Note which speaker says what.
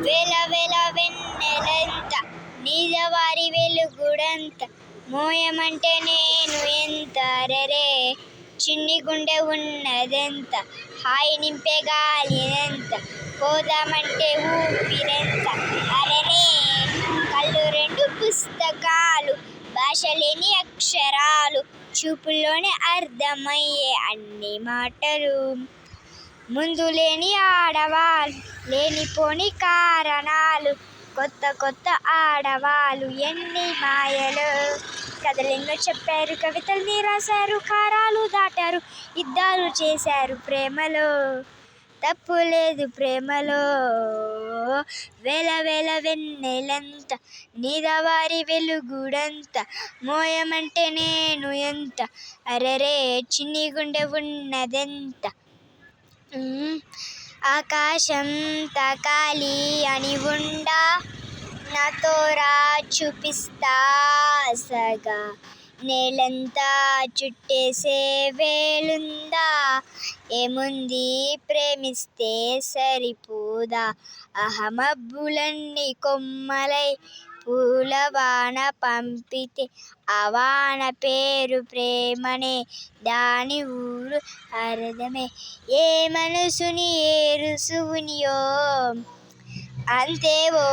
Speaker 1: వేల వేల వెన్నెలంత నీదవారి వెలుగుడంత మోయమంటే నేను ఎంత అరెరే చిన్ని గుండె ఉన్నదెంత హాయి నింపే గాలినెంత పోదామంటే ఊపిరెంత అరెరే కళ్ళు రెండు పుస్తకాలు భాష లేని అక్షరాలు చూపుల్లోనే అర్థమయ్యే అన్ని మాటలు ముందు లేని ఆడవాళ్ళు లేనిపోని కారణాలు కొత్త కొత్త ఆడవాళ్ళు ఎన్ని మాయలు కథలెన్నో చెప్పారు కవితల్ని రాశారు కారాలు దాటారు యుద్ధాలు చేశారు ప్రేమలో తప్పు లేదు ప్రేమలో వేల వేల వెన్నెలంత నీదవారి వెలుగుడంత మోయమంటే నేను ఎంత అరెరే చిన్ని గుండె ఉన్నదెంత ఆకాశం తాకాలి అని ఉండా నాతో రా చూపిస్తా సగా నేలంతా చుట్టేసే వేలుందా ఏముంది ప్రేమిస్తే సరిపోదా అహమబ్బులన్నీ కొమ్మలై పూలవాన పంపితే ఆ వాన పేరు ప్రేమనే దాని ఊరు అర్థమే ఏ మనసుని ఏ రుసువునియో అంతే ఓ